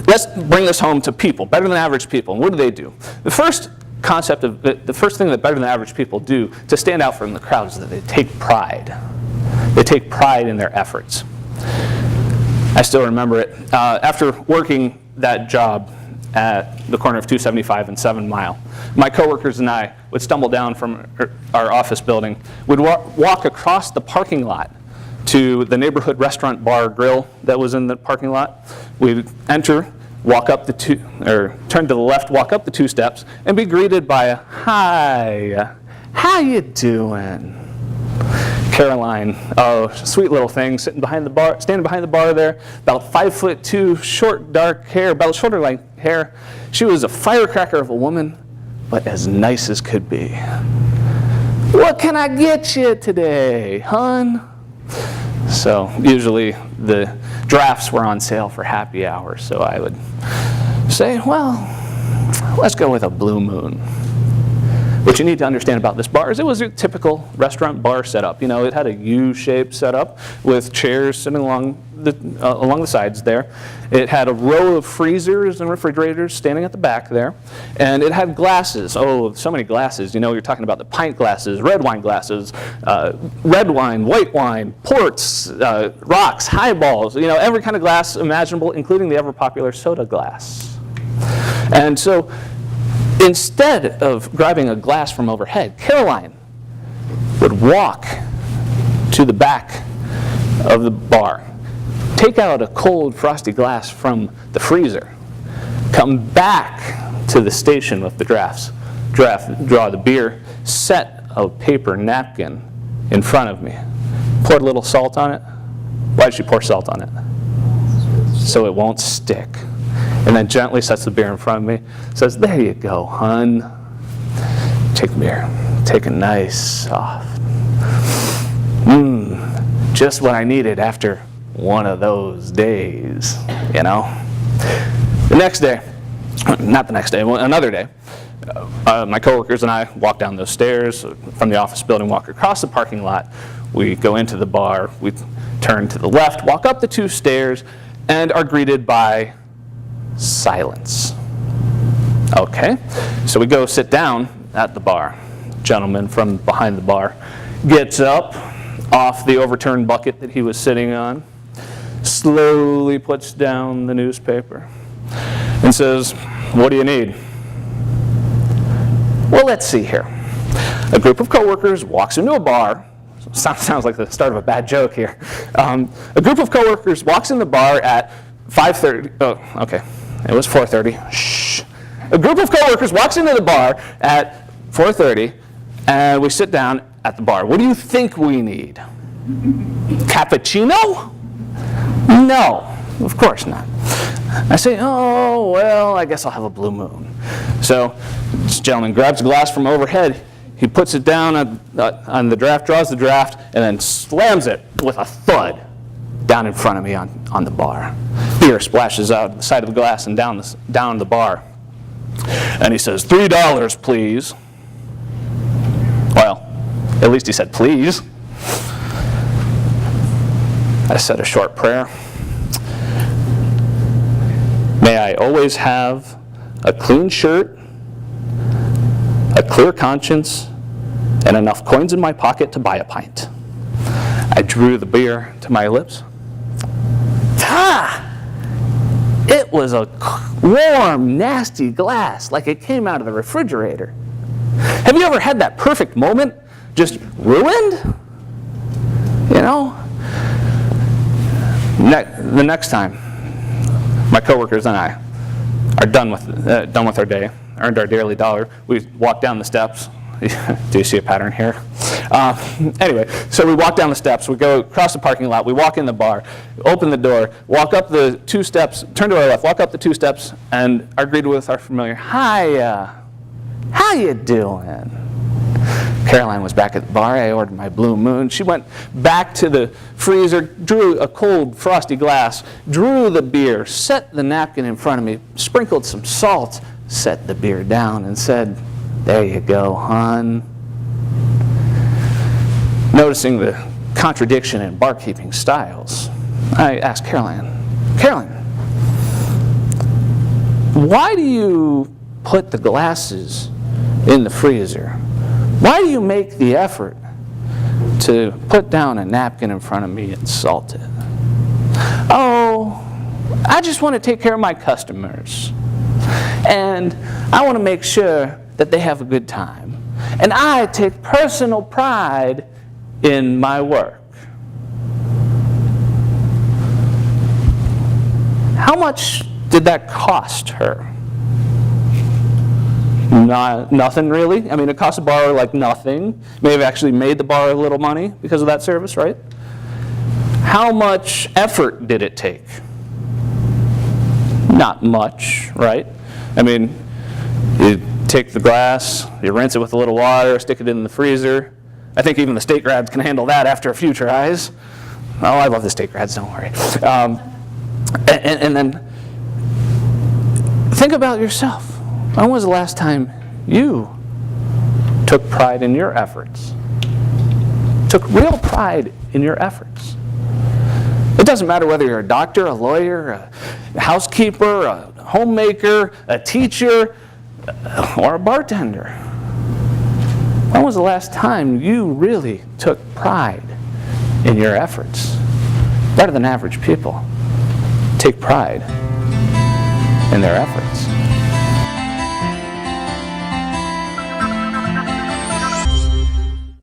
let's bring this home to people, better than average people. And what do? The first concept of the first thing that better than average people do to stand out from the crowd is that they take pride. They take pride in their efforts. I still remember it. After working that job at the corner of 275 and 7 Mile, my coworkers and I would stumble down from our office building. We'd walk across the parking lot to the neighborhood restaurant bar grill that was in the parking lot. We'd enter, walk up turn to the left, walk up the 2 steps, and be greeted by a, "Hi, how you doing?" Caroline, oh, sweet little thing, standing behind the bar there, about 5'2", short, dark hair, about shoulder-length hair. She was a firecracker of a woman, but as nice as could be. "What can I get you today, hun?" So usually the drafts were on sale for happy hour, so I would say, well, let's go with a Blue Moon. What you need to understand about this bar is it was a typical restaurant bar setup. You know, it had a U-shaped setup with chairs sitting along the sides there. It had a row of freezers and refrigerators standing at the back there. And it had glasses. Oh, so many glasses. You know, you're talking about the pint glasses, red wine glasses, red wine, white wine, ports, rocks, highballs. You know, every kind of glass imaginable, including the ever-popular soda glass. And so, instead of grabbing a glass from overhead, Caroline would walk to the back of the bar, take out a cold, frosty glass from the freezer, come back to the station with the draw the beer, set a paper napkin in front of me, poured a little salt on it. Why did she pour salt on it? So it won't stick. And then gently sets the beer in front of me, says, "There you go, hun. Take the beer. Take a nice, soft. Just what I needed after one of those days, you know." The next day, not the next day, another day, my coworkers and I walk down those stairs from the office building, walk across the parking lot. We go into the bar. We turn to the left, walk up the 2 stairs, and are greeted by silence. Okay, so we go sit down at the bar. Gentleman from behind the bar gets up off the overturned bucket that he was sitting on, slowly puts down the newspaper, and says, "What do you need?" Well, let's see here. A group of coworkers walks into a bar. Sounds like the start of a bad joke here. A group of coworkers walks in the bar at 5:30. Oh, okay. It was 4:30. Shh. A group of coworkers walks into the bar at 4:30, and we sit down at the bar. What do you think we need? Cappuccino? No, of course not. I say, "Oh, well, I guess I'll have a Blue Moon." So this gentleman grabs a glass from overhead. He puts it down on the draft, draws the draft, and then slams it with a thud down in front of me on the bar. Beer splashes out the side of the glass and down the bar. And he says, $3, please. Well, at least he said please. I said a short prayer. May I always have a clean shirt, a clear conscience, and enough coins in my pocket to buy a pint. I drew the beer to my lips. It was a warm, nasty glass, like it came out of the refrigerator. Have you ever had that perfect moment just ruined? You know? The next time, my coworkers and I are done with our day, earned our daily dollar, we walk down the steps. Do you see a pattern here? Anyway, so we walk down the steps, we go across the parking lot, we walk in the bar, open the door, walk up the 2 steps, turn to our left, walk up the 2 steps, and are greeted with our familiar, "Hi, how you doing?" Caroline was back at the bar. I ordered my Blue Moon. She went back to the freezer, drew a cold, frosty glass, drew the beer, set the napkin in front of me, sprinkled some salt, set the beer down, and said, "There you go, hon." Noticing the contradiction in barkeeping styles, I asked Caroline, Why do you put the glasses in the freezer? Why do you make the effort to put down a napkin in front of me and salt it? Oh, I just want to take care of my customers. And I want to make sure that they have a good time. And I take personal pride in my work. How much did that cost her? Nothing really. I mean, it cost the borrower like nothing. May have actually made the borrower a little money because of that service, right? How much effort did it take? Not much, right? I mean, you take the glass, you rinse it with a little water, stick it in the freezer. I think even the steak grads can handle that after a few tries. Oh, I love the steak grads, don't worry. And then think about yourself. When was the last time you took pride in your efforts? Took real pride in your efforts. It doesn't matter whether you're a doctor, a lawyer, a housekeeper, a homemaker, a teacher, or a bartender. When was the last time you really took pride in your efforts? Better than average people take pride in their efforts.